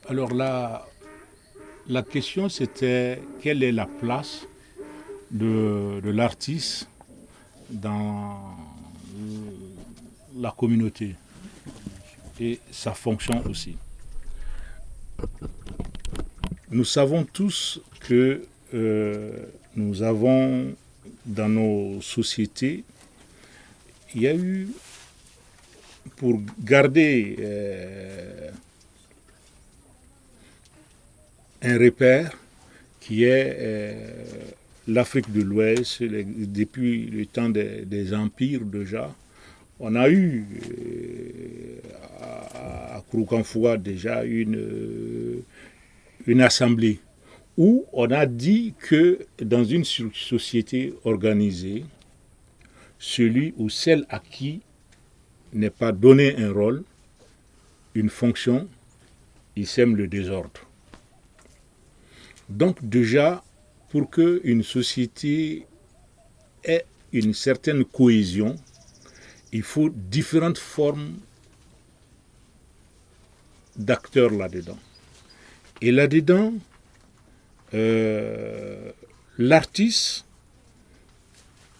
Alors la question c'était quelle est la place de l'artiste dans la communauté et sa fonction aussi. Nous savons tous que nous avons dans nos sociétés, il y a eu, pour garder un repère qui est l'Afrique de l'Ouest, depuis le temps des empires déjà, on a eu à Kouroukanfoua déjà une assemblée où on a dit que dans une société organisée, celui ou celle à qui n'est pas donné un rôle, une fonction, il sème le désordre. Donc déjà, pour qu'une société ait une certaine cohésion, il faut différentes formes d'acteurs là-dedans. Et là-dedans, l'artiste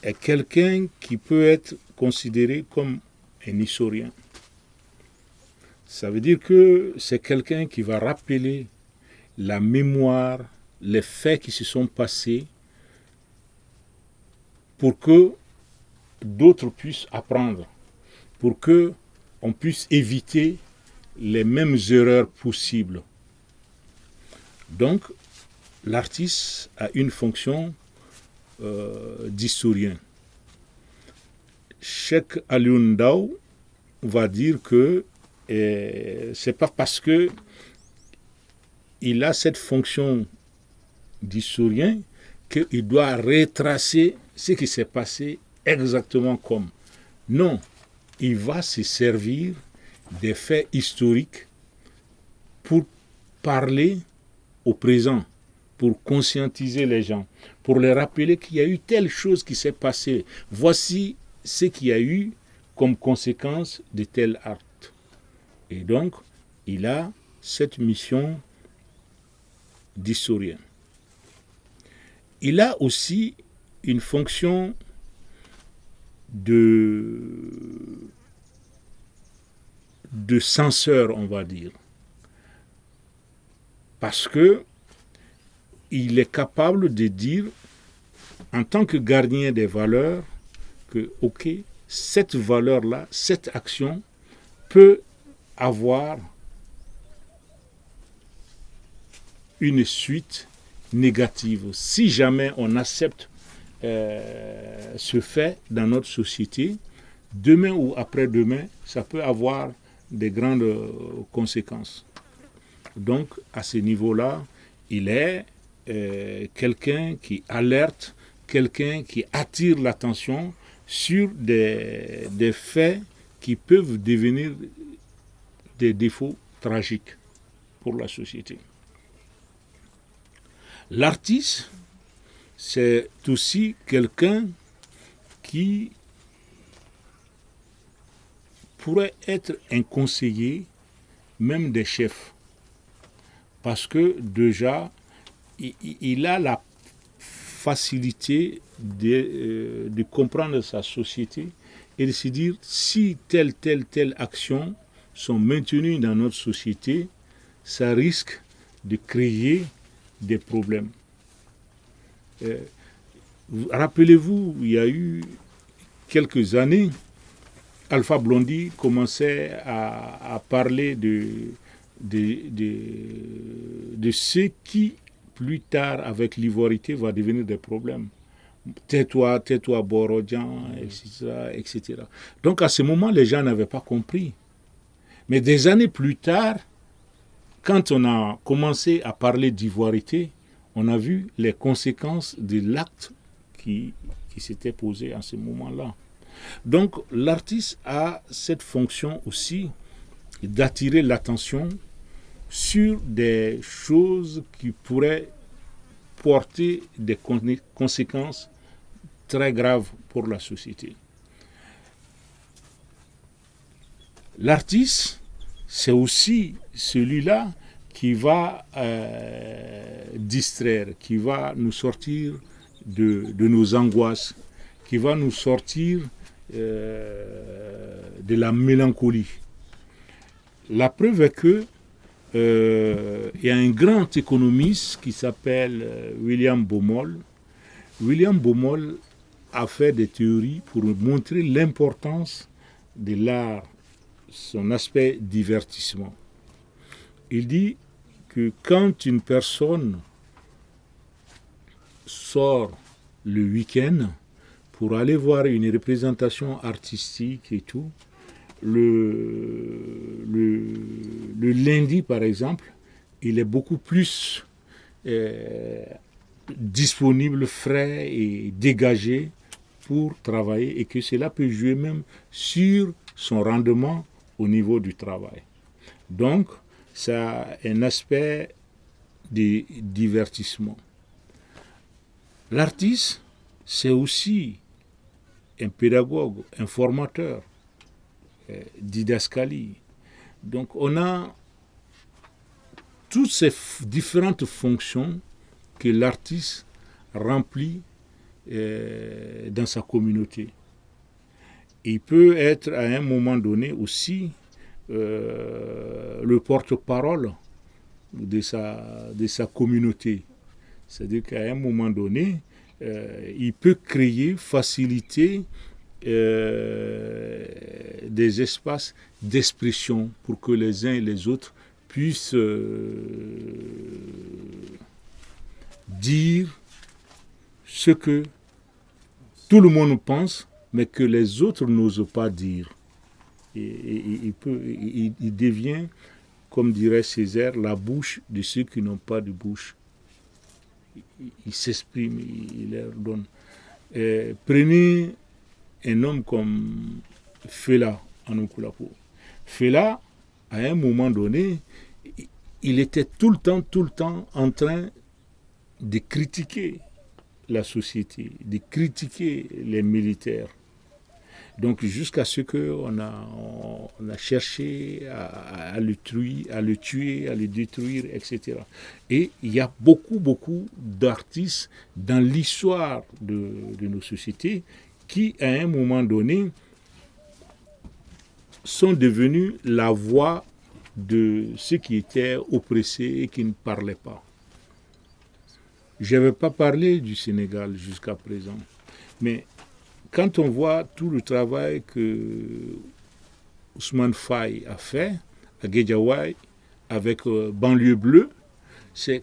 est quelqu'un qui peut être considéré comme un historien. Ça veut dire que c'est quelqu'un qui va rappeler la mémoire, les faits qui se sont passés pour que d'autres puissent apprendre, pour que on puisse éviter les mêmes erreurs possibles. Donc, l'artiste a une fonction d'historien. Cheikh Alioune Ndao va dire que c'est pas parce que il a cette fonction d'historien qu'il doit retracer ce qui s'est passé exactement comme. Non, il va se servir des faits historiques pour parler au présent, pour conscientiser les gens, pour leur rappeler qu'il y a eu telle chose qui s'est passée. Voici ce qu'il y a eu comme conséquence de tel acte. Et donc, il a cette mission d'historien. Il a aussi une fonction de censeur, on va dire. Parce que il est capable de dire, en tant que gardien des valeurs, que, ok, cette valeur-là, cette action peut avoir une suite négative. Si jamais on accepte ce fait dans notre société, demain ou après-demain, ça peut avoir des grandes conséquences. Donc, à ce niveau-là, il est quelqu'un qui alerte, quelqu'un qui attire l'attention sur des faits qui peuvent devenir des défauts tragiques pour la société. L'artiste, c'est aussi quelqu'un qui pourrait être un conseiller même des chefs. Parce que déjà, il a la facilité de comprendre sa société et de se dire si telle action sont maintenues dans notre société, ça risque de créer des problèmes. Rappelez-vous, il y a eu quelques années, Alpha Blondy commençait à parler de ce qui, plus tard, avec l'ivoirité, va devenir des problèmes. Tais-toi, Borodjan, etc., etc. Donc, à ce moment, les gens n'avaient pas compris. Mais des années plus tard, quand on a commencé à parler d'ivoirité, on a vu les conséquences de l'acte qui s'était posé à ce moment-là. Donc, l'artiste a cette fonction aussi d'attirer l'attention sur des choses qui pourraient porter des conséquences très graves pour la société. L'artiste, c'est aussi celui-là qui va distraire, qui va nous sortir de nos angoisses, qui va nous sortir de la mélancolie. La preuve est que il y a un grand économiste qui s'appelle William Baumol. William Baumol a fait des théories pour montrer l'importance de l'art, son aspect divertissement. Il dit que quand une personne sort le week-end pour aller voir une représentation artistique et tout, le lundi, par exemple, il est beaucoup plus disponible, frais et dégagé pour travailler, et que cela peut jouer même sur son rendement au niveau du travail. Donc, ça a un aspect de divertissement. L'artiste, c'est aussi un pédagogue, un formateur, didascalie. Donc on a toutes ces différentes fonctions que l'artiste remplit dans sa communauté. Il peut être à un moment donné aussi le porte-parole de sa communauté. C'est-à-dire qu'à un moment donné, il peut créer, faciliter des espaces d'expression pour que les uns et les autres puissent dire ce que tout le monde pense, mais que les autres n'osent pas dire. Et il devient, comme dirait Césaire, la bouche de ceux qui n'ont pas de bouche. Il s'exprime, il leur donne. Prenez un homme comme Fela Anukulako. Fela, à un moment donné, il était tout le temps en train de critiquer la société, de critiquer les militaires. Donc jusqu'à ce qu'on a cherché à le tuer, à le détruire, etc. Et il y a beaucoup d'artistes dans l'histoire de nos sociétés qui, à un moment donné, sont devenus la voix de ceux qui étaient oppressés et qui ne parlaient pas. Je n'avais pas parlé du Sénégal jusqu'à présent, mais quand on voit tout le travail que Ousmane Faye a fait à Guédiawaye avec Banlieue Bleue, c'est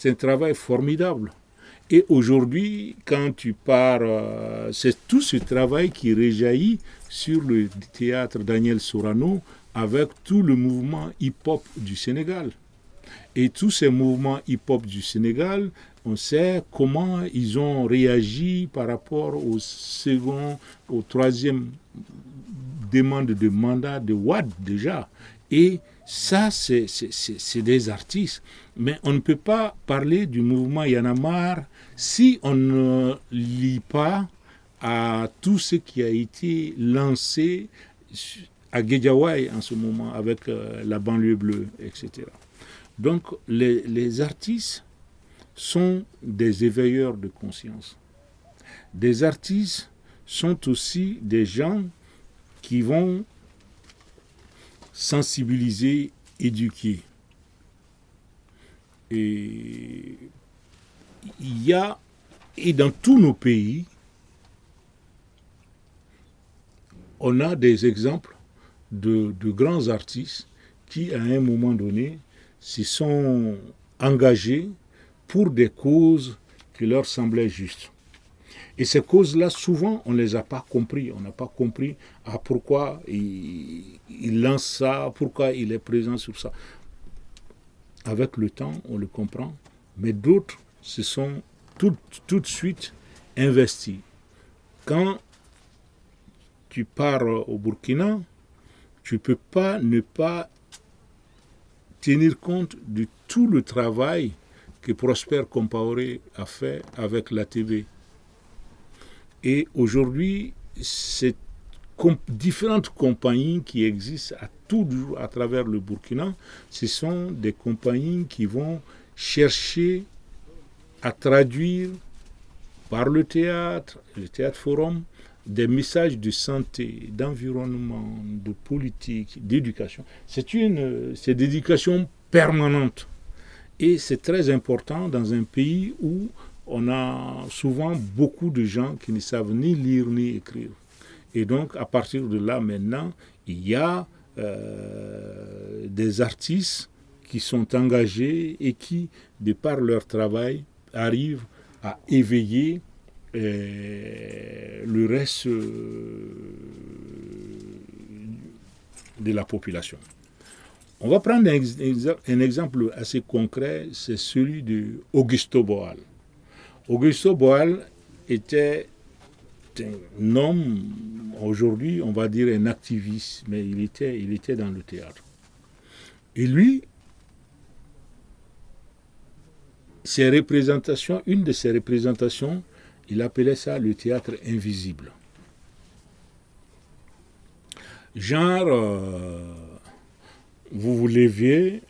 un travail formidable. Et aujourd'hui, quand tu pars, c'est tout ce travail qui réjaillit sur le théâtre Daniel Sorano avec tout le mouvement hip-hop du Sénégal. Et tous ces mouvements hip-hop du Sénégal, on sait comment ils ont réagi par rapport au troisième demande de mandat de Wade déjà. Et ça, c'est des artistes. Mais on ne peut pas parler du mouvement Y en a marre si on ne lit pas à tout ce qui a été lancé à Guédiawaye en ce moment avec la banlieue bleue, etc. Donc les artistes sont des éveilleurs de conscience. Des artistes sont aussi des gens qui vont sensibiliser, éduquer. Et il y a, et dans tous nos pays, on a des exemples de grands artistes qui, à un moment donné, se sont engagés pour des causes qui leur semblaient justes. Et ces causes-là, souvent, on ne les a pas compris. On n'a pas compris pourquoi il lance ça, pourquoi il est présent sur ça. Avec le temps, on le comprend. Mais d'autres se sont tout de suite investis. Quand tu pars au Burkina, tu ne peux pas ne pas tenir compte de tout le travail que Prosper Compaoré a fait avec la TV. Et aujourd'hui, c'est différentes compagnies qui existent à travers le Burkina. Ce sont des compagnies qui vont chercher à traduire par le théâtre forum, des messages de santé, d'environnement, de politique, d'éducation. C'est d'éducation permanente. Et c'est très important dans un pays où on a souvent beaucoup de gens qui ne savent ni lire ni écrire. Et donc, à partir de là, maintenant, il y a des artistes qui sont engagés et qui, de par leur travail, arrivent à éveiller le reste de la population. On va prendre un exemple assez concret, c'est celui d'Augusto Boal. Augusto Boal était un homme, aujourd'hui on va dire un activiste, mais il était dans le théâtre. Et lui, une de ses représentations, il appelait ça le théâtre invisible. Genre, vous vous leviez,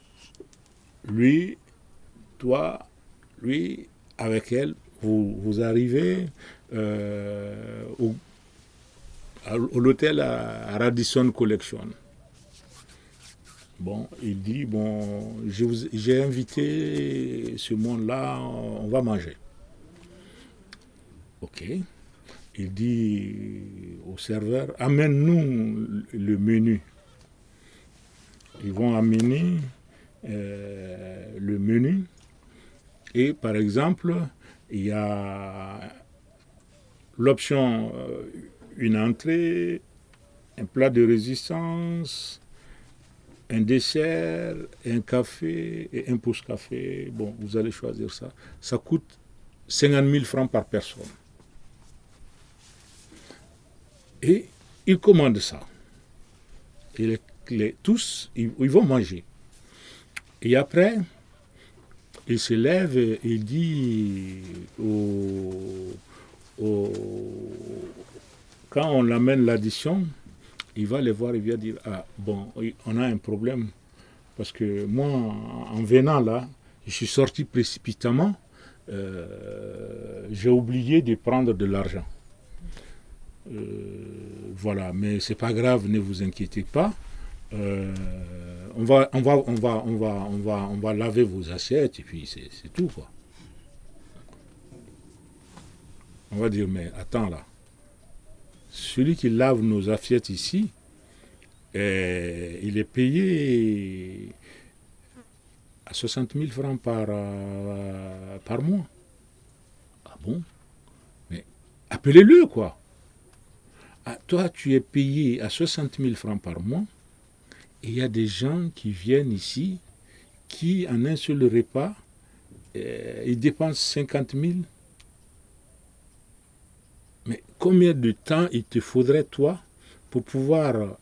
lui, toi, lui, avec elle, vous arrivez au l'hôtel à Radisson Collection. Bon, il dit, bon, j'ai invité ce monde-là, on va manger. Ok. Il dit au serveur, amène-nous le menu. Ils vont amener le menu. Et par exemple, il y a l'option une entrée, un plat de résistance, un dessert, un café et un pouce-café. Bon, vous allez choisir ça. Ça coûte 50 000 francs par personne. Et ils commandent ça. Et tous, ils vont manger. Et après, il se lève et il dit quand on amène l'addition, il va les voir et il va dire, ah bon, on a un problème. Parce que moi, en venant là, je suis sorti précipitamment, j'ai oublié de prendre de l'argent. Voilà, mais c'est pas grave, ne vous inquiétez pas. On va laver vos assiettes et puis c'est tout quoi. On va dire, mais attends là, celui qui lave nos assiettes ici, il est payé à 60 000 francs par mois. Ah bon? Mais appelez-le quoi. Ah, toi, tu es payé à 60 000 francs par mois. Et il y a des gens qui viennent ici, qui en un seul repas, ils dépensent 50 000. Mais combien de temps il te faudrait, toi, pour pouvoir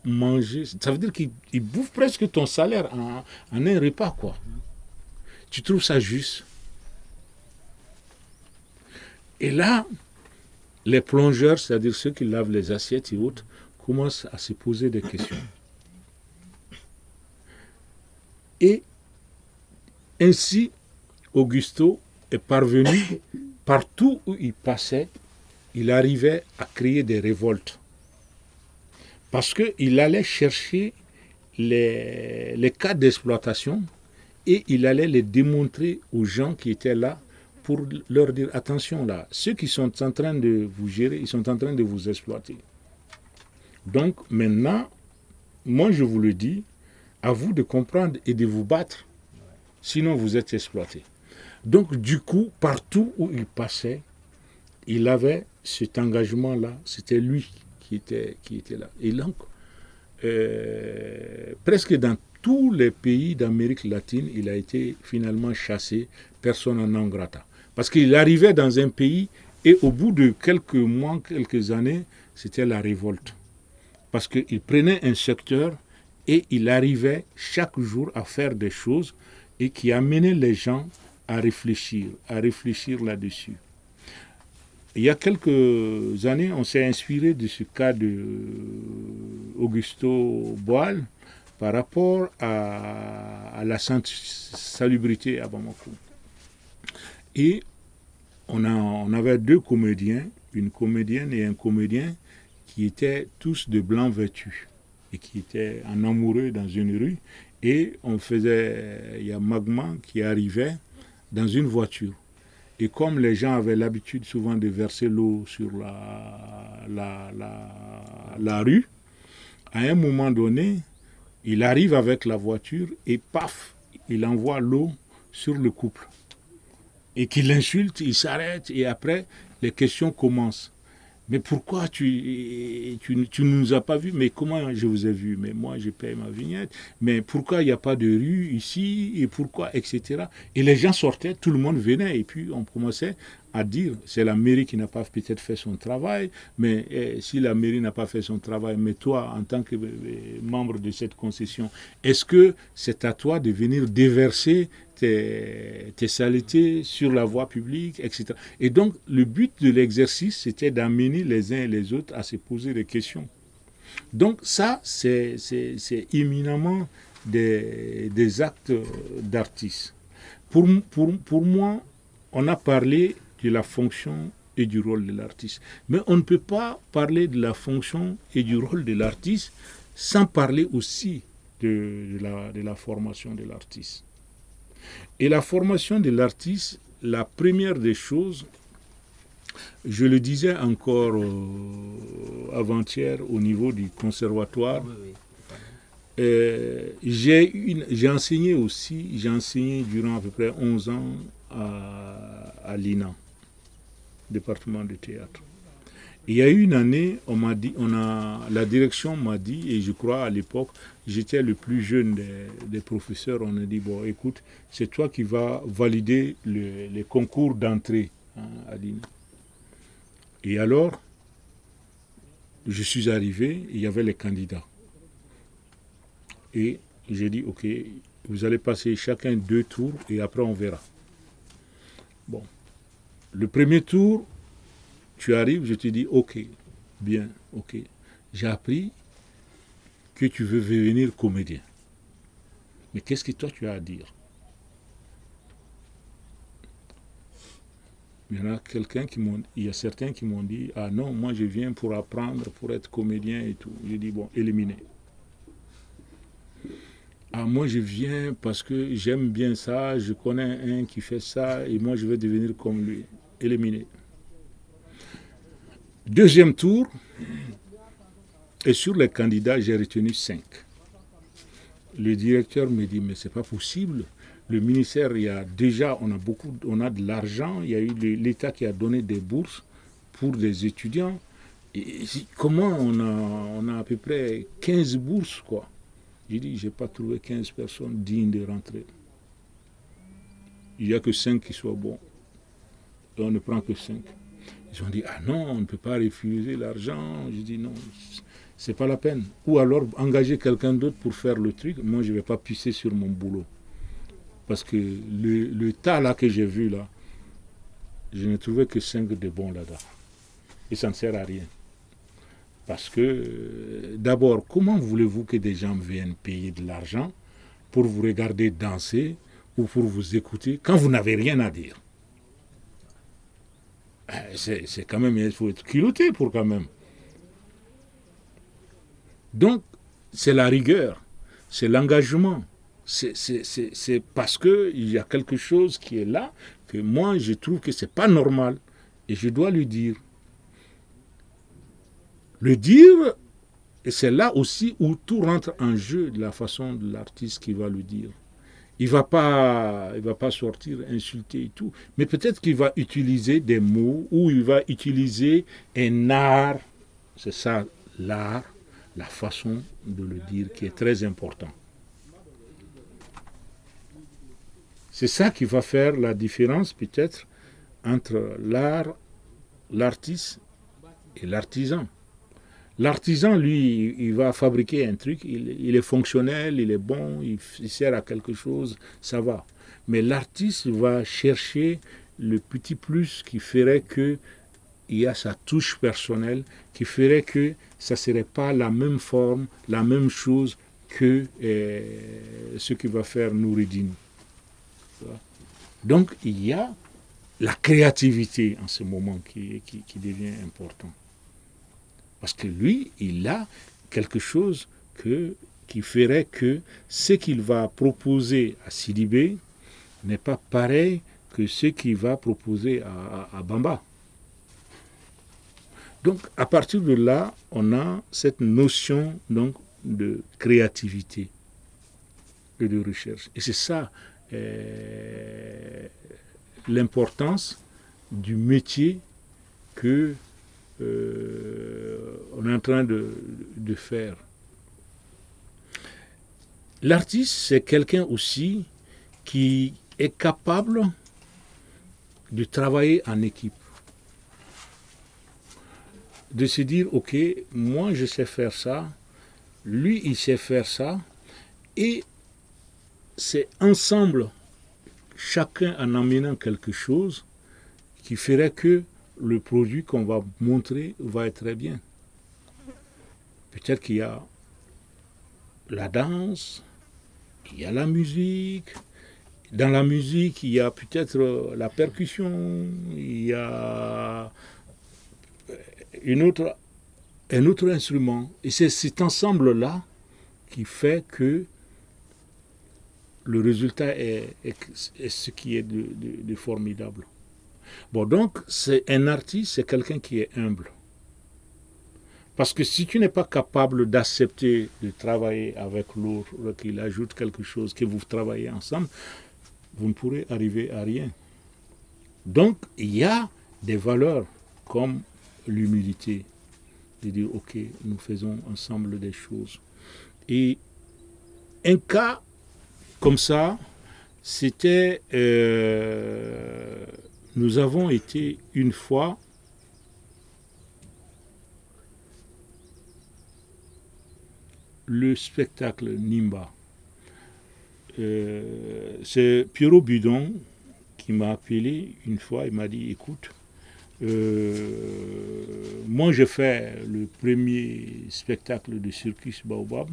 manger? Ça veut dire qu'ils bouffent presque ton salaire en un repas, quoi. Tu trouves ça juste? Et là, les plongeurs, c'est-à-dire ceux qui lavent les assiettes et autres, commencent à se poser des questions. Et ainsi, Augusto est parvenu, partout où il passait, il arrivait à créer des révoltes. Parce qu'il allait chercher les cas d'exploitation et il allait les démontrer aux gens qui étaient là pour leur dire, attention là, ceux qui sont en train de vous gérer, ils sont en train de vous exploiter. Donc maintenant, moi je vous le dis, à vous de comprendre et de vous battre, sinon vous êtes exploité. Donc du coup, partout où il passait, il avait cet engagement-là, c'était lui qui était là. Et donc, presque dans tous les pays d'Amérique latine, il a été finalement chassé, persona non grata. Parce qu'il arrivait dans un pays et au bout de quelques mois, quelques années, c'était la révolte. Parce qu'il prenait un secteur et il arrivait chaque jour à faire des choses et qui amenaient les gens à réfléchir là-dessus. Il y a quelques années, on s'est inspiré de ce cas de Augusto Boal par rapport à la salubrité à Bamako. Et on avait deux comédiens, une comédienne et un comédien, qui étaient tous de blanc vêtus et qui étaient en amoureux dans une rue. Et il y a Magma qui arrivait dans une voiture. Et comme les gens avaient l'habitude souvent de verser l'eau sur la rue, à un moment donné, il arrive avec la voiture et paf, il envoie l'eau sur le couple. Et qu'il l'insulte, il s'arrête et après, les questions commencent. Mais pourquoi tu ne nous as pas vus? Mais comment je vous ai vus? Mais moi, je paye ma vignette. Mais pourquoi il n'y a pas de rue ici? Et pourquoi? Etc. Et les gens sortaient, tout le monde venait. Et puis, on commençait à dire, c'est la mairie qui n'a pas peut-être fait son travail. Mais si la mairie n'a pas fait son travail, mais toi, en tant que membre de cette concession, est-ce que c'est à toi de venir déverser tes saletés sur la voie publique, etc. Et donc, le but de l'exercice, c'était d'amener les uns et les autres à se poser des questions. Donc, ça, c'est éminemment des actes d'artistes. Pour moi, on a parlé de la fonction et du rôle de l'artiste. Mais on ne peut pas parler de la fonction et du rôle de l'artiste sans parler aussi de la formation de l'artiste. Et la formation de l'artiste, la première des choses, je le disais encore avant-hier au niveau du conservatoire, j'ai enseigné aussi, j'ai enseigné durant à peu près 11 ans à l'INA, département de théâtre. Il y a eu une année, la direction m'a dit, et je crois à l'époque, j'étais le plus jeune des professeurs, on a dit, bon écoute, c'est toi qui vas valider les concours d'entrée à l'INA. Et alors, je suis arrivé, il y avait les candidats. Et j'ai dit, ok, vous allez passer chacun 2 tours et après on verra. Bon, le premier tour, tu arrives, je te dis, ok, bien, ok. J'ai appris que tu veux devenir comédien. Mais qu'est-ce que toi tu as à dire? Il y a certains qui m'ont dit, ah non, moi je viens pour apprendre, pour être comédien et tout. J'ai dit, bon, éliminer. Ah, moi je viens parce que j'aime bien ça, je connais un qui fait ça et moi je vais devenir comme lui. Éliminer. Deuxième tour, et sur les candidats, j'ai retenu 5. Le directeur me dit, mais c'est pas possible. Le ministère, on a de l'argent, il y a eu l'État qui a donné des bourses pour des étudiants. Et comment on a à peu près 15 bourses, quoi. J'ai dit, j'ai pas trouvé 15 personnes dignes de rentrer. Il n'y a que 5 qui soient bons. Et on ne prend que 5. Ils ont dit, ah non, on ne peut pas refuser l'argent. J'ai dit, non, c'est pas la peine. Ou alors engager quelqu'un d'autre pour faire le truc. Moi, je ne vais pas pisser sur mon boulot. Parce que le tas là que j'ai vu là, je n'ai trouvé que 5 de bons là-dedans. Et ça ne sert à rien. Parce que, d'abord, comment voulez-vous que des gens viennent payer de l'argent pour vous regarder danser ou pour vous écouter quand vous n'avez rien à dire? C'est quand même, il faut être culotté pour quand même. Donc, c'est la rigueur, c'est l'engagement. C'est parce qu'il y a quelque chose qui est là que moi, je trouve que ce n'est pas normal. Et je dois le dire. Le dire, et c'est là aussi où tout rentre en jeu de la façon de l'artiste qui va le dire. Il ne va pas sortir insulter et tout, mais peut-être qu'il va utiliser des mots ou il va utiliser un art, c'est ça l'art, la façon de le dire qui est très important. C'est ça qui va faire la différence peut-être entre l'art, l'artiste et l'artisan. L'artisan, lui, il va fabriquer un truc, il est fonctionnel, il est bon, il sert à quelque chose, ça va. Mais l'artiste va chercher le petit plus qui ferait que il y a sa touche personnelle qui ferait que ça ne serait pas la même forme, la même chose que ce que va faire Noureddin. Donc il y a la créativité en ce moment qui devient important. Parce que lui, il a quelque chose qui ferait que ce qu'il va proposer à Sidibé n'est pas pareil que ce qu'il va proposer à Bamba. Donc, à partir de là, on a cette notion donc, de créativité et de recherche. Et c'est ça l'importance du métier que on est en train de faire. L'artiste, c'est quelqu'un aussi qui est capable de travailler en équipe. De se dire, ok, moi je sais faire ça, lui il sait faire ça, et c'est ensemble, chacun en amenant quelque chose, qui ferait que le produit qu'on va montrer va être très bien. Peut-être qu'il y a la danse, il y a la musique. Dans la musique, il y a peut-être la percussion, il y a un autre instrument. Et c'est cet ensemble-là qui fait que le résultat est ce qui est de formidable. Bon, donc, c'est un artiste, c'est quelqu'un qui est humble. Parce que si tu n'es pas capable d'accepter de travailler avec l'autre, qu'il ajoute quelque chose, que vous travaillez ensemble, vous ne pourrez arriver à rien. Donc, il y a des valeurs comme l'humilité, de dire, ok, nous faisons ensemble des choses. Et un cas comme ça, c'était, nous avons été une fois le spectacle Nimba. C'est Pierrot Budon qui m'a appelé une fois, il m'a dit, écoute, moi j'ai fait le premier spectacle de circus Baobab.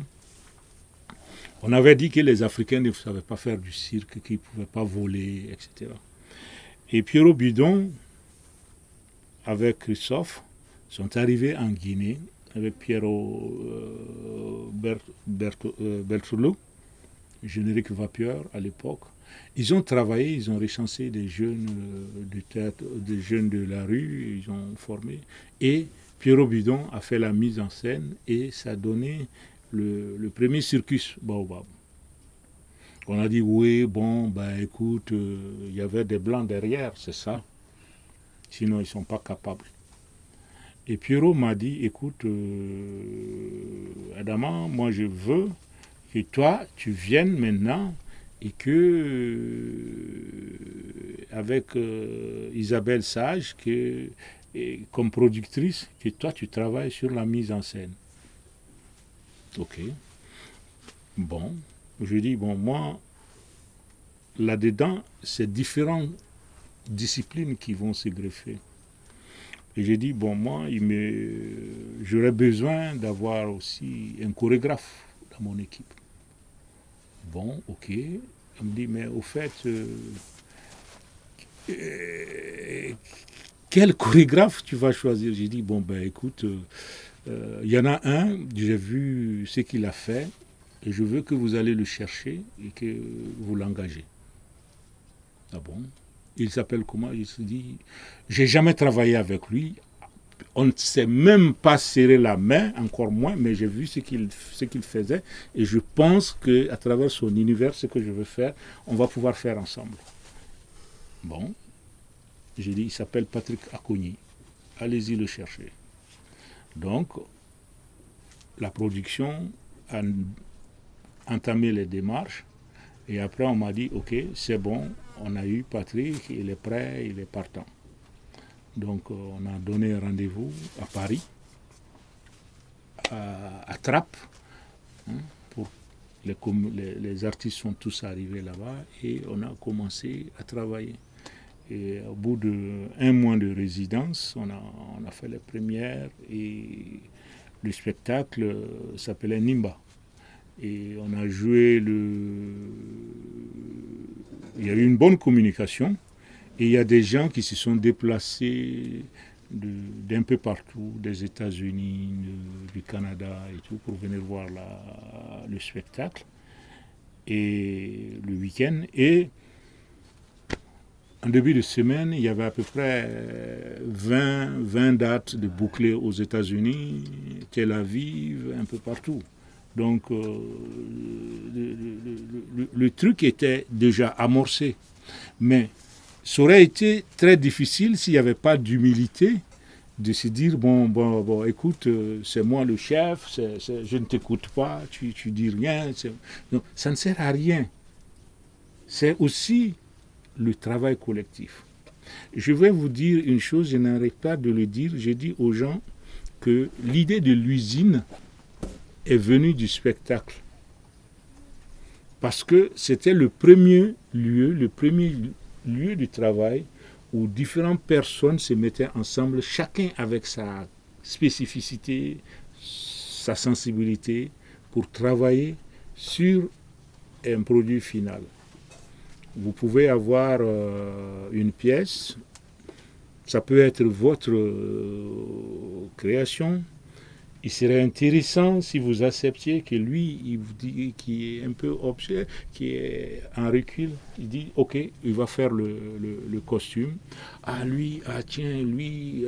On avait dit que les Africains ne savaient pas faire du cirque, qu'ils ne pouvaient pas voler, etc. Et Pierrot Budon, avec Christophe, sont arrivés en Guinée, avec Pierrot Bertolo, générique Vapeur à l'époque. Ils ont travaillé, ils ont recensé des jeunes de théâtre, des jeunes de la rue, ils ont formé. Et Pierrot Bidon a fait la mise en scène et ça a donné le premier circus Baobab. On a dit, oui, bon, ben écoute, il y avait des blancs derrière, c'est ça. Sinon, ils ne sont pas capables. Et Pierrot m'a dit, écoute, Adama, moi je veux que toi, tu viennes maintenant et que, avec Isabelle Sage, comme productrice, que toi, tu travailles sur la mise en scène. Ok. Bon. Je dis, bon, moi, là-dedans, c'est différentes disciplines qui vont se greffer. Et j'ai dit, bon, moi, j'aurais besoin d'avoir aussi un chorégraphe dans mon équipe. Bon, ok. Elle me dit, mais au fait, quel chorégraphe tu vas choisir? J'ai dit, bon, ben écoute, y en a un, j'ai vu ce qu'il a fait, et je veux que vous allez le chercher et que vous l'engagez. Ah bon? Il s'appelle comment? Il se dit, j'ai jamais travaillé avec lui. On ne s'est même pas serré la main, encore moins, mais j'ai vu ce qu'il faisait et je pense qu'à travers son univers, ce que je veux faire, on va pouvoir faire ensemble. Bon, j'ai dit, il s'appelle Patrick Akogny. Allez-y le chercher. Donc, la production a entamé les démarches et après on m'a dit, ok, c'est bon, on a eu Patrick, il est prêt, il est partant. Donc on a donné un rendez-vous à Paris, à Trappes, hein, pour les artistes sont tous arrivés là-bas et on a commencé à travailler. Et au bout d'1 mois de résidence, on a fait les premières et le spectacle s'appelait Nimba. Et on a joué Il y a eu une bonne communication et il y a des gens qui se sont déplacés d'un peu partout, des États-Unis, du Canada et tout, pour venir voir le spectacle et le week-end. Et en début de semaine, il y avait à peu près 20 dates de bouclées aux États-Unis, Tel Aviv, un peu partout. Donc le truc était déjà amorcé. Mais ça aurait été très difficile s'il n'y avait pas d'humilité de se dire, bon écoute, c'est moi le chef, je ne t'écoute pas, tu dis rien. Donc, ça ne sert à rien. C'est aussi le travail collectif. Je vais vous dire une chose, je n'arrête pas de le dire, je dis aux gens que l'idée de l'usine est venue du spectacle. Parce que c'était le premier lieu de travail où différentes personnes se mettaient ensemble, chacun avec sa spécificité, sa sensibilité, pour travailler sur un produit final. Vous pouvez avoir une pièce, ça peut être votre création. Il serait intéressant si vous acceptiez que lui, il vous dit, qui est un peu objet, qui est en recul, il dit ok, il va faire le costume. Ah lui, ah tiens, lui,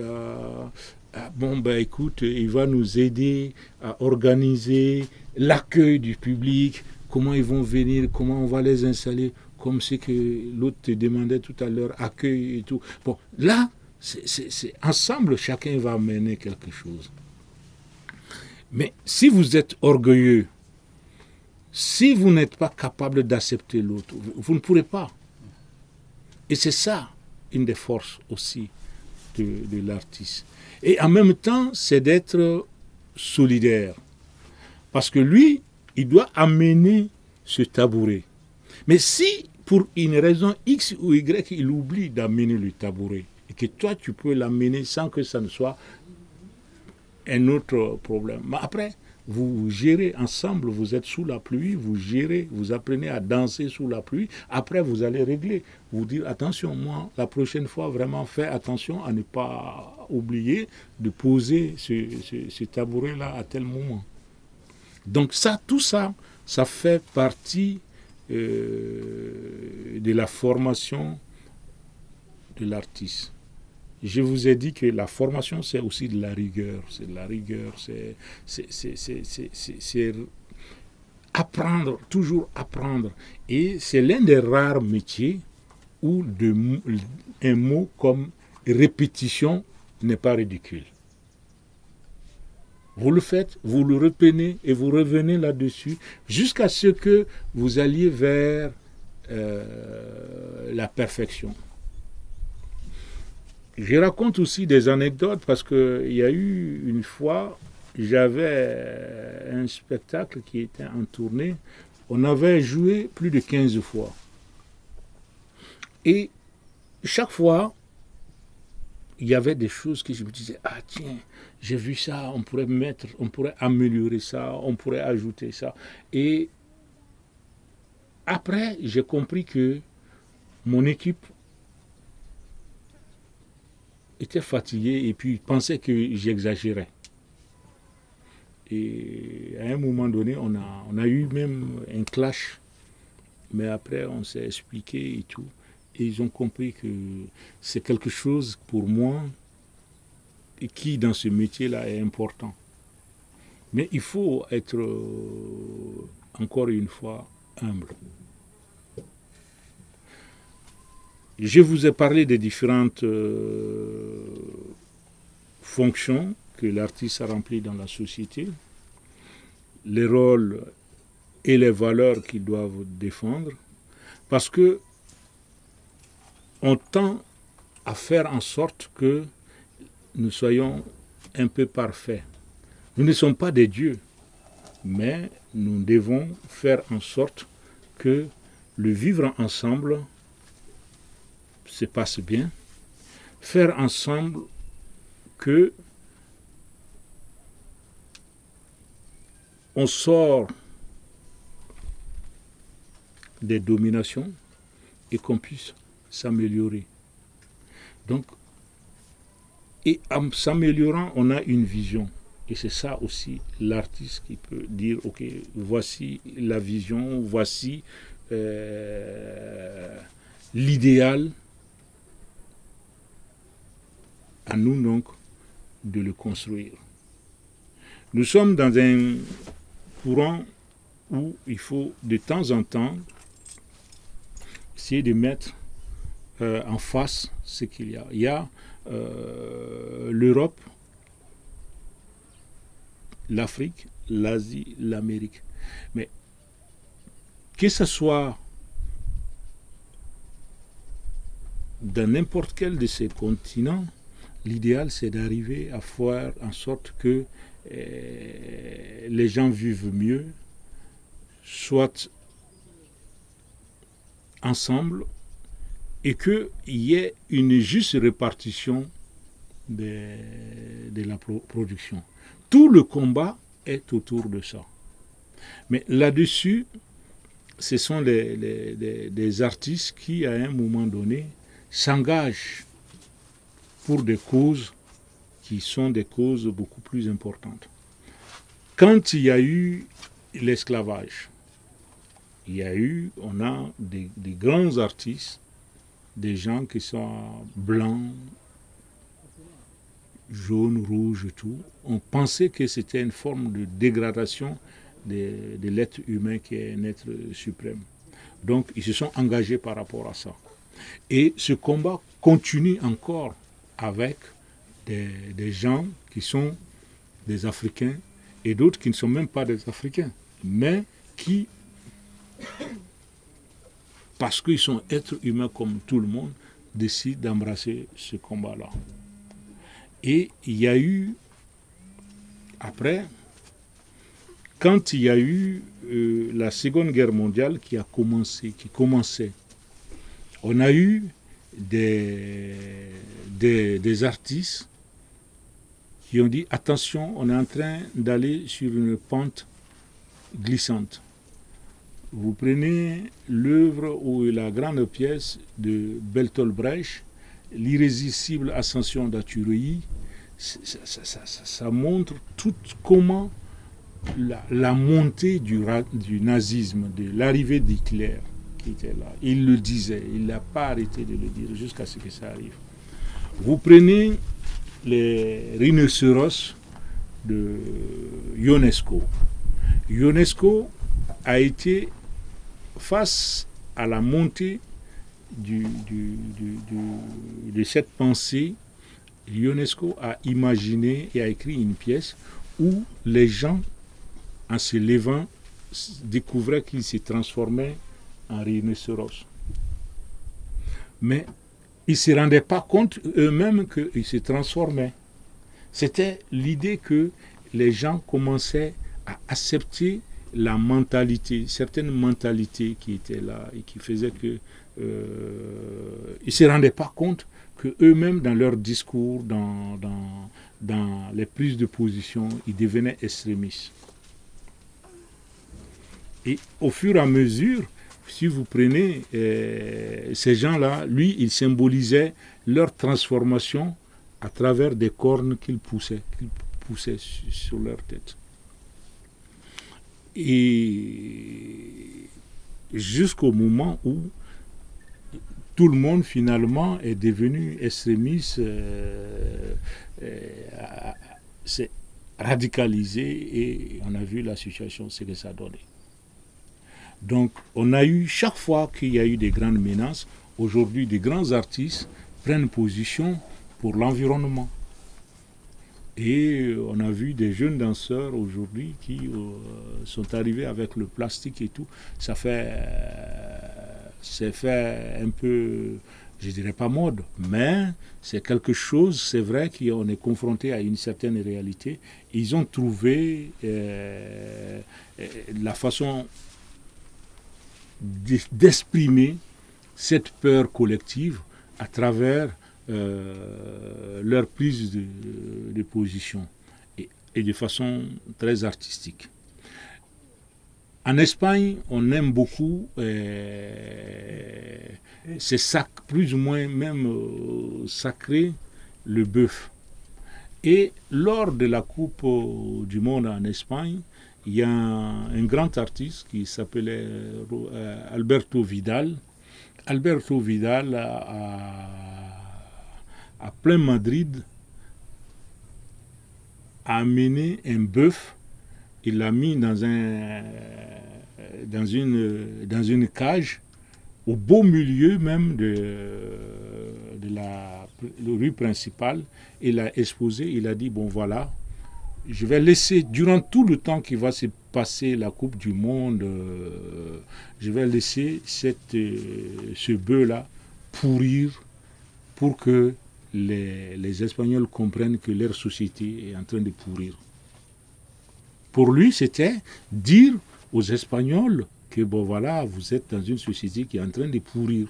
écoute, il va nous aider à organiser l'accueil du public, comment ils vont venir, comment on va les installer, comme ce que l'autre te demandait tout à l'heure, accueil et tout. Bon, là, c'est ensemble, chacun va mener quelque chose. Mais si vous êtes orgueilleux, si vous n'êtes pas capable d'accepter l'autre, vous ne pourrez pas. Et c'est ça, une des forces aussi de l'artiste. Et en même temps, c'est d'être solidaire. Parce que lui, il doit amener ce tabouret. Mais si, pour une raison X ou Y, il oublie d'amener le tabouret, et que toi, tu peux l'amener sans que ça ne soit un autre problème. Mais après, vous gérez ensemble, vous êtes sous la pluie, vous gérez, vous apprenez à danser sous la pluie. Après, vous allez régler. Vous dire, attention, moi, la prochaine fois, vraiment, fais attention à ne pas oublier de poser ce tabouret-là à tel moment. Donc ça, tout ça, ça fait partie de la formation de l'artiste. Je vous ai dit que la formation, c'est aussi de la rigueur. C'est de la rigueur, c'est apprendre, toujours apprendre. Et c'est l'un des rares métiers où un mot comme répétition n'est pas ridicule. Vous le faites, vous le reprenez et vous revenez là-dessus jusqu'à ce que vous alliez vers la perfection. Je raconte aussi des anecdotes parce qu'il y a eu une fois, j'avais un spectacle qui était en tournée. On avait joué plus de 15 fois. Et chaque fois, il y avait des choses que je me disais, ah tiens, j'ai vu ça, on pourrait améliorer ça, on pourrait ajouter ça. Et après, j'ai compris que mon équipe était fatigué et puis pensait que j'exagérais. Et à un moment donné, on a eu même un clash. Mais après, on s'est expliqué et tout. Et ils ont compris que c'est quelque chose pour moi et qui, dans ce métier-là, est important. Mais il faut être, encore une fois, humble. Je vous ai parlé des différentes fonctions que l'artiste a remplies dans la société, les rôles et les valeurs qu'ils doivent défendre, parce que on tend à faire en sorte que nous soyons un peu parfaits. Nous ne sommes pas des dieux, mais nous devons faire en sorte que le vivre ensemble se passe bien, faire ensemble que on sort des dominations et qu'on puisse s'améliorer. Donc, et en s'améliorant, on a une vision. Et c'est ça aussi l'artiste qui peut dire, ok, voici la vision, voici l'idéal, à nous donc de le construire. Nous sommes dans un courant où il faut de temps en temps essayer de mettre en face ce qu'il y a. Il y a l'Europe, l'Afrique, l'Asie, l'Amérique. Mais que ce soit dans n'importe quel de ces continents, l'idéal c'est d'arriver à faire en sorte que les gens vivent mieux, soit ensemble, et qu'il y ait une juste répartition de la production. Tout le combat est autour de ça. Mais là-dessus, ce sont des artistes qui, à un moment donné, s'engagent pour des causes qui sont des causes beaucoup plus importantes. Quand il y a eu l'esclavage, on a des grands artistes, des gens qui sont blancs, jaunes, rouges et tout. On pensait que c'était une forme de dégradation de l'être humain qui est un être suprême. Donc ils se sont engagés par rapport à ça. Et ce combat continue encore avec des gens qui sont des Africains et d'autres qui ne sont même pas des Africains, mais qui, parce qu'ils sont êtres humains comme tout le monde, décident d'embrasser ce combat-là. Et il y a eu, après, quand il y a eu la Seconde Guerre mondiale qui commençait, on a eu des artistes qui ont dit attention, on est en train d'aller sur une pente glissante. Vous prenez l'œuvre ou la grande pièce de Bertolt Brecht, l'irrésistible ascension d'Atureyi, ça montre tout comment la montée du nazisme, de l'arrivée d'Hitler qui était là. Il le disait, il n'a pas arrêté de le dire jusqu'à ce que ça arrive. Vous prenez les rhinocéros de Ionesco. Ionesco a été face à la montée de cette pensée. Ionesco a imaginé et a écrit une pièce où les gens, en se levant, découvraient qu'ils se transformaient en rhinocéros. Mais ils ne se rendaient pas compte eux-mêmes qu'ils se transformaient. C'était l'idée que les gens commençaient à accepter la mentalité, certaines mentalités qui étaient là et qui faisaient que ils ne se rendaient pas compte qu'eux-mêmes, dans leur discours, dans les prises de position, ils devenaient extrémistes. Et au fur et à mesure, si vous prenez ces gens-là, lui, il symbolisait leur transformation à travers des cornes qu'ils poussaient sur leur tête. Et jusqu'au moment où tout le monde finalement est devenu extrémiste, s'est radicalisé et on a vu la situation, ce que ça donnait. Donc on a eu, chaque fois qu'il y a eu des grandes menaces, aujourd'hui des grands artistes prennent position pour l'environnement. Et on a vu des jeunes danseurs aujourd'hui qui sont arrivés avec le plastique et tout. C'est fait un peu, je dirais pas mode, mais c'est quelque chose, c'est vrai qu'on est confronté à une certaine réalité. Ils ont trouvé la façon d'exprimer cette peur collective à travers leur prise de position et de façon très artistique. En Espagne, on aime beaucoup, c'est plus ou moins même sacré, le bœuf. Et lors de la Coupe du Monde en Espagne, il y a un grand artiste qui s'appelait Alberto Vidal. Alberto Vidal, à plein Madrid, a amené un bœuf. Il l'a mis dans une cage, au beau milieu même de la rue principale. Il l'a exposé, il a dit, bon voilà, je vais laisser, durant tout le temps qui va se passer la Coupe du Monde, je vais laisser ce bœuf-là pourrir pour que les Espagnols comprennent que leur société est en train de pourrir. Pour lui, c'était dire aux Espagnols que bon voilà, vous êtes dans une société qui est en train de pourrir.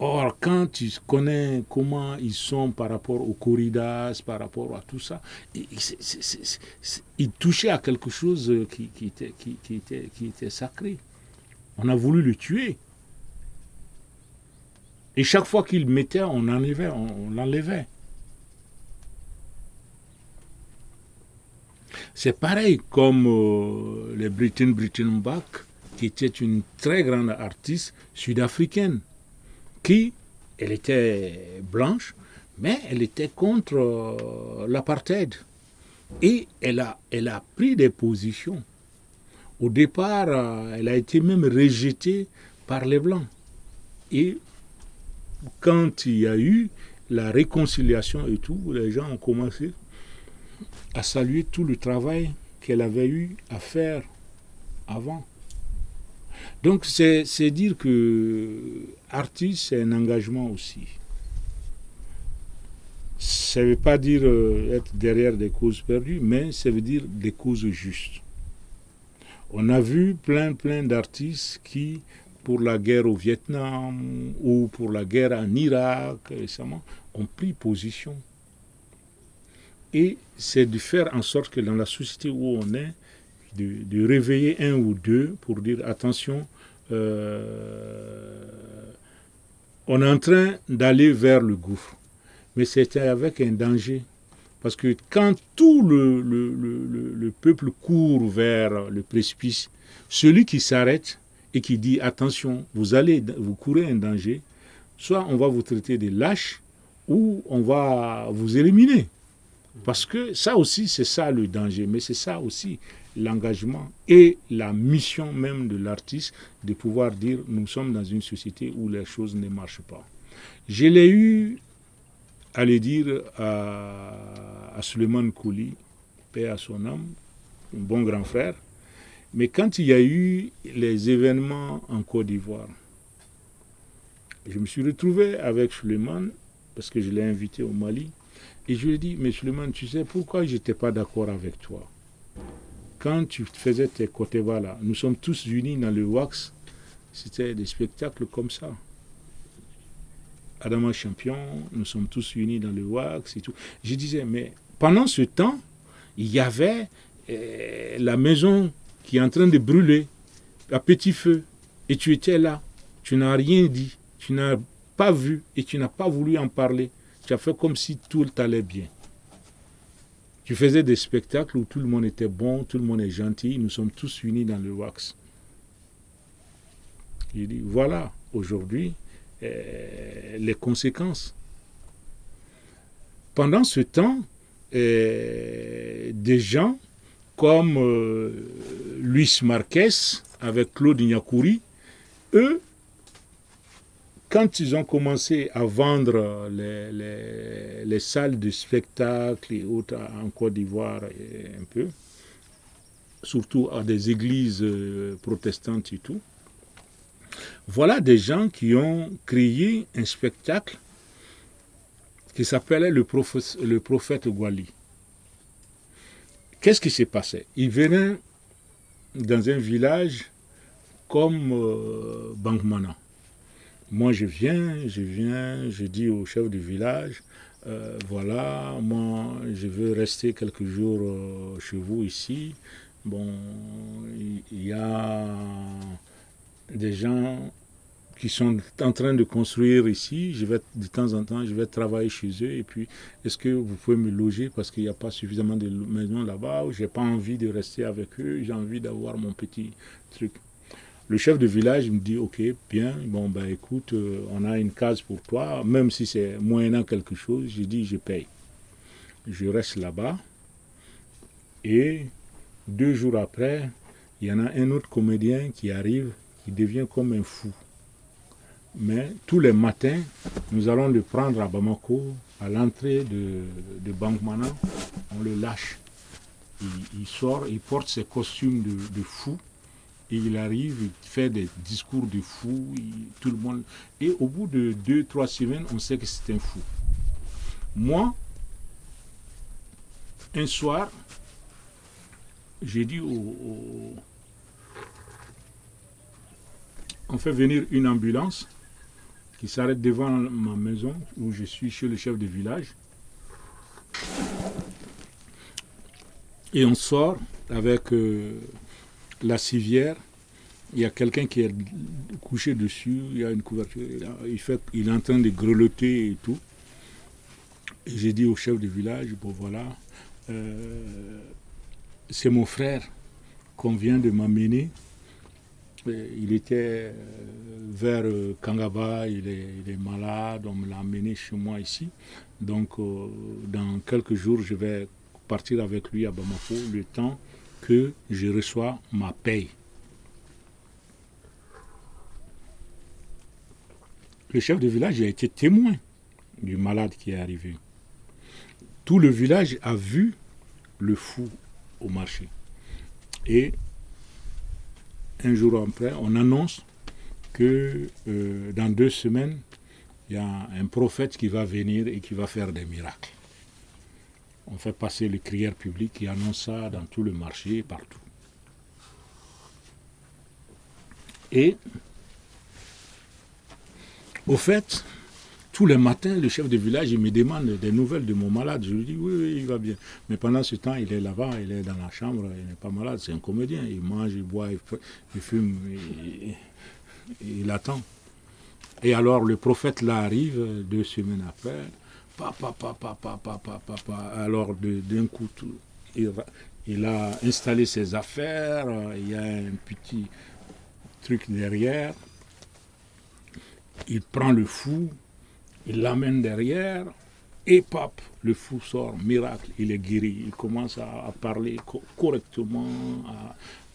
Or, quand tu connais comment ils sont par rapport aux corridas, par rapport à tout ça, ils touchaient à quelque chose qui était sacré. On a voulu le tuer. Et chaque fois qu'il mettait, on l'enlevait. C'est pareil comme les Brittenbach, qui était une très grande artiste sud-africaine, elle était blanche, mais elle était contre l'apartheid. Et elle a pris des positions. Au départ, elle a été même rejetée par les Blancs. Et quand il y a eu la réconciliation et tout, les gens ont commencé à saluer tout le travail qu'elle avait eu à faire avant. Donc c'est dire que artiste, c'est un engagement aussi. Ça ne veut pas dire être derrière des causes perdues, mais ça veut dire des causes justes. On a vu plein d'artistes qui, pour la guerre au Vietnam ou pour la guerre en Irak récemment, ont pris position. Et c'est de faire en sorte que dans la société où on est, de réveiller un ou deux pour dire attention, on est en train d'aller vers le gouffre. Mais c'était avec un danger. Parce que quand tout le peuple court vers le précipice, celui qui s'arrête et qui dit attention, vous courez un danger, soit on va vous traiter de lâche ou on va vous éliminer. Parce que ça aussi, c'est ça le danger, mais c'est ça aussi l'engagement et la mission même de l'artiste de pouvoir dire nous sommes dans une société où les choses ne marchent pas. Je l'ai eu à le dire à Souleymane Kouli, paix à son âme, un bon grand frère, mais quand il y a eu les événements en Côte d'Ivoire, je me suis retrouvé avec Souleymane parce que je l'ai invité au Mali. Et je lui ai dit, mais Souleymane, tu sais pourquoi je n'étais pas d'accord avec toi? Quand tu faisais tes Koteva là, nous sommes tous unis dans le wax, c'était des spectacles comme ça. Adama Champion, nous sommes tous unis dans le wax et tout. Je disais, mais pendant ce temps, il y avait la maison qui est en train de brûler à petit feu. Et tu étais là, tu n'as rien dit, tu n'as pas vu et tu n'as pas voulu en parler. Tu as fait comme si tout allait bien. Tu faisais des spectacles où tout le monde était bon, tout le monde est gentil, nous sommes tous unis dans le wax. Il dit, voilà, aujourd'hui, les conséquences. Pendant ce temps, des gens comme Luis Marquez avec Claude Niakouri, eux, quand ils ont commencé à vendre les salles de spectacle et autres en Côte d'Ivoire un peu, surtout à des églises protestantes et tout, voilà des gens qui ont créé un spectacle qui s'appelait le prophète Gwali. Qu'est-ce qui s'est passé? Ils venaient dans un village comme Bankmana. Moi, je dis au chef du village, voilà, moi, je veux rester quelques jours chez vous ici. Bon, il y a des gens qui sont en train de construire ici. Je vais de temps en temps, je vais travailler chez eux. Et puis, est-ce que vous pouvez me loger parce qu'il n'y a pas suffisamment de maisons là-bas ou j'ai pas envie de rester avec eux. J'ai envie d'avoir mon petit truc. Le chef de village me dit, ok, bien, bon, ben écoute, on a une case pour toi, même si c'est moyennant quelque chose, je dis, je paye. Je reste là-bas et 2 jours après, il y en a un autre comédien qui arrive, qui devient comme un fou. Mais tous les matins, nous allons le prendre à Bamako, à l'entrée de Bankmana, on le lâche. Il sort, il porte ses costumes de fou. Et il arrive, il fait des discours de fou, tout le monde. Et au bout de 2, 3 semaines, on sait que c'est un fou. Moi, un soir, j'ai dit on fait venir une ambulance qui s'arrête devant ma maison où je suis chez le chef de village. Et on sort avec la civière. Il y a quelqu'un qui est couché dessus, il y a une couverture, il est en train de grelotter et tout. Et j'ai dit au chef du village, bon voilà, c'est mon frère qu'on vient de m'amener. Il était vers Kangaba, il est malade, on me l'a amené chez moi ici. Donc dans quelques jours, je vais partir avec lui à Bamako, le temps que je reçois ma paye. Le chef de village a été témoin du malade qui est arrivé. Tout le village a vu le fou au marché. Et un jour après, on annonce que dans 2 semaines, il y a un prophète qui va venir et qui va faire des miracles. On fait passer le crieur public qui annonce ça dans tout le marché, partout. Et au fait, tous les matins, le chef de village il me demande des nouvelles de mon malade. Je lui dis oui, il va bien. Mais pendant ce temps, il est là-bas, il est dans la chambre, il n'est pas malade, c'est un comédien. Il mange, il boit, il fume, il attend. Et alors le prophète là arrive 2 semaines après. Alors d'un coup, il a installé ses affaires, il y a un petit truc derrière. Il prend le fou, il l'amène derrière, et pap, le fou sort, miracle, il est guéri. Il commence à parler correctement,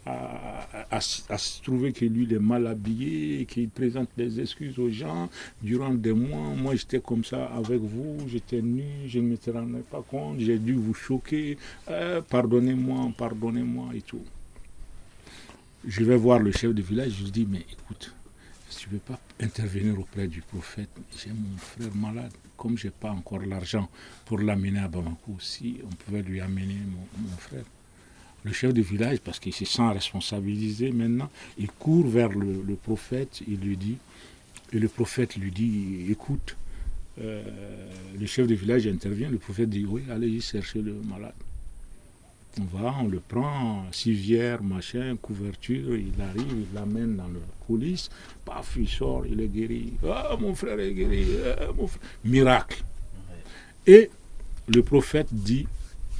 à se trouver que lui, il est mal habillé, qu'il présente des excuses aux gens. Durant des mois, moi j'étais comme ça avec vous, j'étais nu, je ne me rendais pas compte, j'ai dû vous choquer, pardonnez-moi et tout. Je vais voir le chef de village, je lui dis, mais écoute, tu ne peux pas intervenir auprès du prophète. J'ai mon frère malade. Comme je n'ai pas encore l'argent pour l'amener à Bamako, si on pouvait lui amener mon frère. Le chef de village, parce qu'il se sent responsabilisé maintenant, il court vers le prophète, il lui dit, et le prophète lui dit, écoute, le chef de village intervient, le prophète dit, oui, allez chercher le malade. On le prend, civière, machin, couverture, il arrive, il l'amène dans le coulisse, paf, il sort, il est guéri. Ah, mon frère est guéri, mon frère. Miracle. Et le prophète dit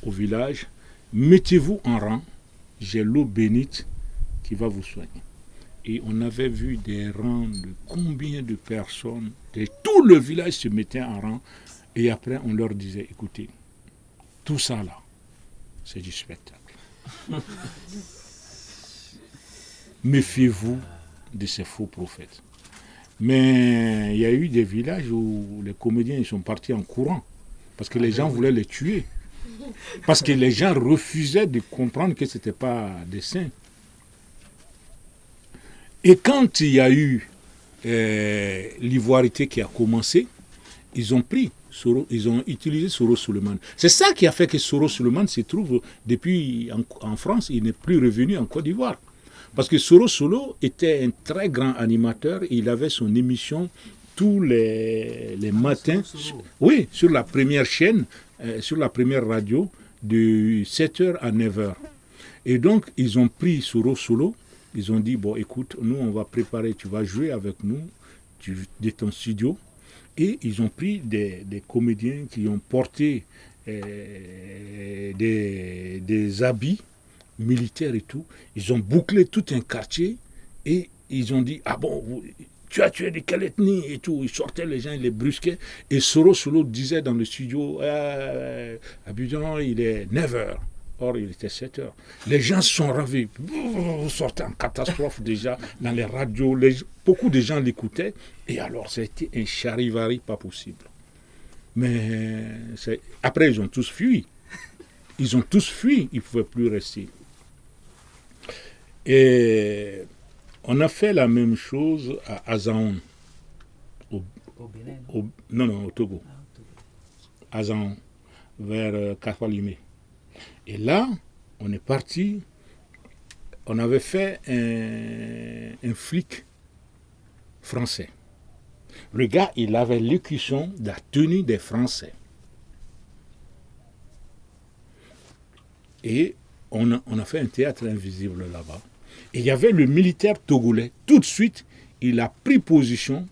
au village, mettez-vous en rang, j'ai l'eau bénite qui va vous soigner. Et on avait vu des rangs de combien de personnes, tout le village se mettait en rang, et après on leur disait, écoutez, tout ça là, c'est du spectacle. Méfiez-vous de ces faux prophètes. Mais il y a eu des villages où les comédiens ils sont partis en courant parce que les gens voulaient les tuer. Parce que les gens refusaient de comprendre que ce n'était pas des saints. Et quand il y a eu l'ivoirité qui a commencé, ils ont utilisé Soro Suleiman. C'est ça qui a fait que Soro Suleiman se trouve depuis en France, il n'est plus revenu en Côte d'Ivoire. Parce que Soro Solo était un très grand animateur. Il avait son émission tous les matins. Oui, sur la première chaîne, sur la première radio, de 7h à 9h. Et donc, ils ont pris Soro Solo. Ils ont dit, bon, écoute, nous, on va préparer, tu vas jouer avec nous de ton studio. Et ils ont pris des comédiens qui ont porté des habits militaires et tout. Ils ont bouclé tout un quartier et ils ont dit, ah bon, tu as tué de quelle ethnie et tout. Ils sortaient les gens, ils les brusquaient. Et Soro Solo disait dans le studio, Abidjan, il est 9h. Or, il était 7h. Les gens se sont ravés. Vous sortez en catastrophe déjà dans les radios. Beaucoup de gens l'écoutaient. Et alors, ça a été un charivari pas possible. Mais après, ils ont tous fui. Ils ont tous fui. Ils ne pouvaient plus rester. Et on a fait la même chose à Azaon. Au Bénin. Non, au Togo. Azaon, vers Kafalimé. Et là, on est parti, on avait fait un flic français. Le gars, il avait l'écusson de la tenue des Français. Et on a fait un théâtre invisible là-bas. Et il y avait le militaire togolais. Tout de suite, il a pris position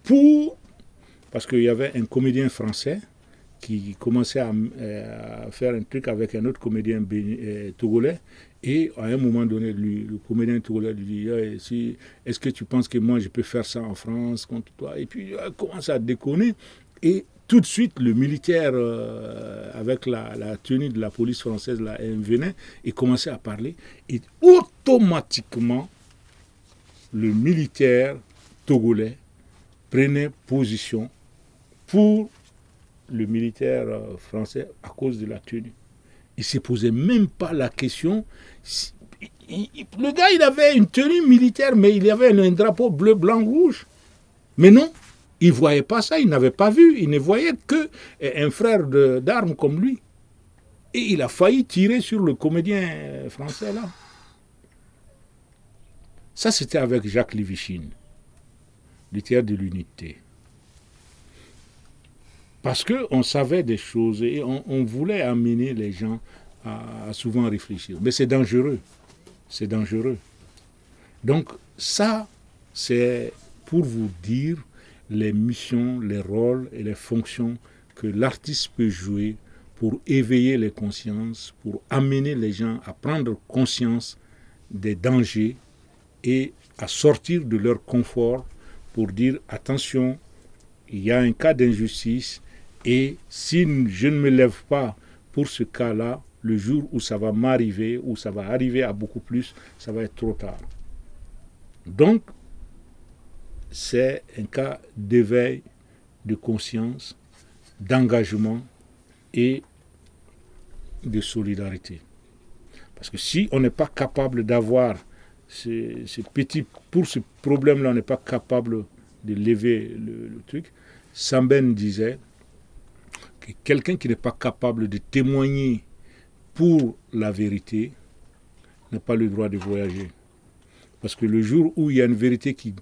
pour... Parce qu'il y avait un comédien français qui commençait à faire un truc avec un autre comédien togolais. Et à un moment donné, le comédien togolais lui dit est-ce que tu penses que moi je peux faire ça en France contre toi? Et puis il commence à déconner. Et tout de suite, le militaire, avec la tenue de la police française, là, venait et commençait à parler. Et automatiquement, le militaire togolais prenait position pour le militaire français à cause de la tenue. Il ne se posait même pas la question. Le gars, il avait une tenue militaire, mais il y avait un drapeau bleu, blanc, rouge. Mais non, il ne voyait pas ça, il n'avait pas vu. Il ne voyait qu'un frère d'armes comme lui. Et il a failli tirer sur le comédien français là. Ça, c'était avec Jacques Livichine, du théâtre de l'Unité. Parce qu'on savait des choses et on voulait amener les gens à souvent réfléchir. Mais c'est dangereux. C'est dangereux. Donc ça, c'est pour vous dire les missions, les rôles et les fonctions que l'artiste peut jouer pour éveiller les consciences, pour amener les gens à prendre conscience des dangers et à sortir de leur confort pour dire attention, il y a un cas d'injustice. Et si je ne me lève pas pour ce cas-là, le jour où ça va m'arriver, où ça va arriver à beaucoup plus, ça va être trop tard. Donc, c'est un cas d'éveil, de conscience, d'engagement et de solidarité. Parce que si on n'est pas capable d'avoir pour ce problème-là, on n'est pas capable de lever le truc, Samben disait que quelqu'un qui n'est pas capable de témoigner pour la vérité n'a pas le droit de voyager. Parce que le jour où il y a une vérité qui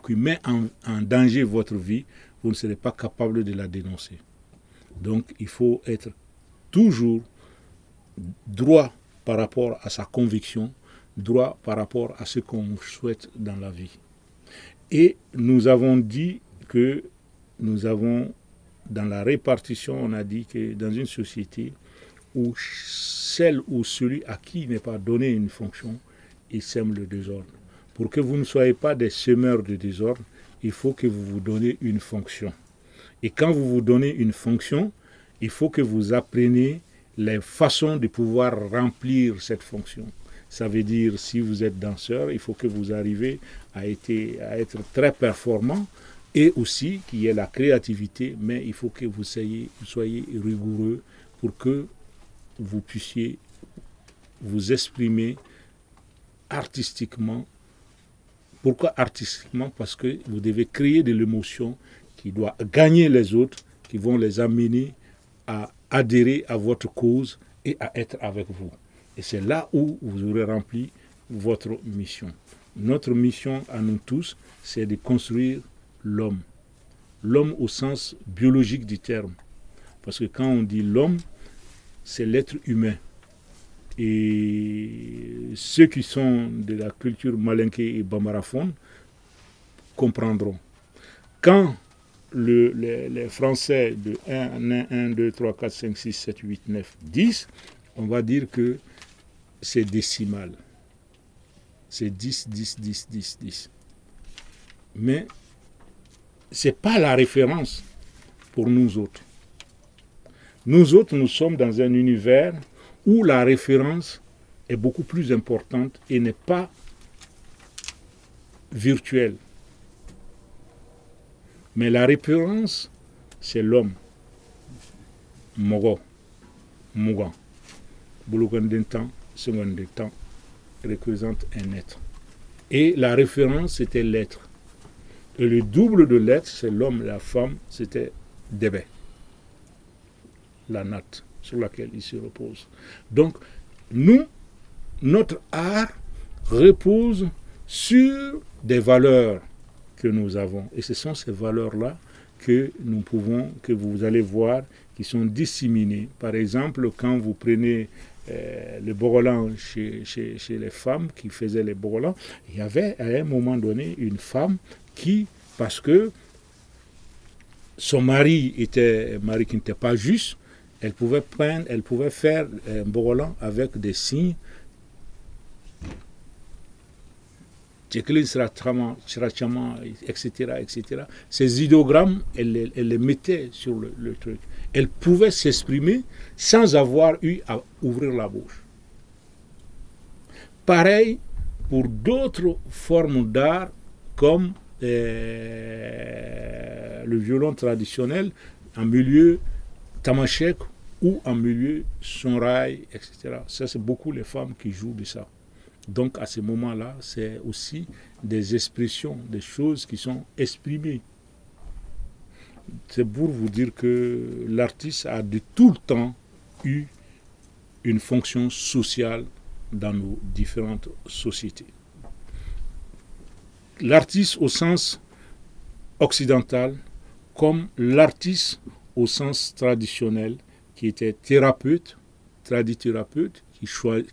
met en danger votre vie, vous ne serez pas capable de la dénoncer. Donc il faut être toujours droit par rapport à sa conviction, droit par rapport à ce qu'on souhaite dans la vie. Et nous avons dit que nous avons, dans la répartition, on a dit que dans une société où celle ou celui à qui n'est pas donné une fonction, il sème le désordre. Pour que vous ne soyez pas des semeurs de désordre, il faut que vous vous donnez une fonction. Et quand vous vous donnez une fonction, il faut que vous appreniez les façons de pouvoir remplir cette fonction. Ça veut dire, si vous êtes danseur, il faut que vous arriviez à être très performant et aussi qu'il y ait la créativité, mais il faut que vous soyez rigoureux pour que vous puissiez vous exprimer artistiquement. Pourquoi artistiquement? Parce que vous devez créer de l'émotion qui doit gagner les autres, qui vont les amener à adhérer à votre cause et à être avec vous. Et c'est là où vous aurez rempli votre mission. Notre mission à nous tous, c'est de construire l'homme. L'homme au sens biologique du terme. Parce que quand on dit l'homme, c'est l'être humain. Et ceux qui sont de la culture malinké et bambaraphone comprendront. Quand les Français de 1, 2, 3, 4, 5, 6, 7, 8, 9, 10, on va dire que c'est décimal. C'est 10, 10, 10, 10, 10. Mais ce n'est pas la référence pour nous autres. Nous autres, nous sommes dans un univers où la référence est beaucoup plus importante et n'est pas virtuelle. Mais la référence, c'est l'homme. Mogo, Mougan. Boulougandentan, Segondentan représente un être. Et la référence, c'était l'être. Et le double de l'être, c'est l'homme, la femme, c'était Débé, la natte sur laquelle il se repose. Donc, nous, notre art repose sur des valeurs que nous avons. Et ce sont ces valeurs-là que nous pouvons, que vous allez voir, qui sont disséminées. Par exemple, quand vous prenez le borolan chez les femmes qui faisaient les borolans, il y avait à un moment donné une femme qui, parce que son mari était un mari qui n'était pas juste, elle pouvait faire un borolan avec des signes. Etc., etc. Ces idéogrammes, elle les mettait sur le truc. Elle pouvait s'exprimer sans avoir eu à ouvrir la bouche. Pareil pour d'autres formes d'art comme le violon traditionnel en milieu tamashek ou en milieu sonraï, etc. Ça, c'est beaucoup les femmes qui jouent de ça. Donc à ce moment-là, c'est aussi des expressions, des choses qui sont exprimées. C'est pour vous dire que l'artiste a de tout le temps eu une fonction sociale dans nos différentes sociétés. L'artiste au sens occidental, comme l'artiste au sens traditionnel, qui était thérapeute, tradithérapeute,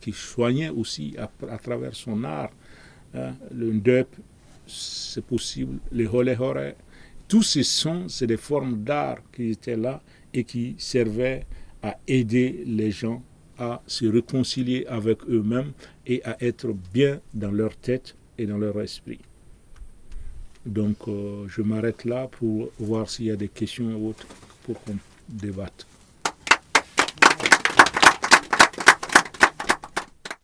qui soignait aussi à travers son art. Hein, le ndep, c'est possible, les holehore, tous ces sons, c'est des formes d'art qui étaient là et qui servaient à aider les gens à se réconcilier avec eux-mêmes et à être bien dans leur tête et dans leur esprit. Donc je m'arrête là pour voir s'il y a des questions ou autres pour qu'on débatte.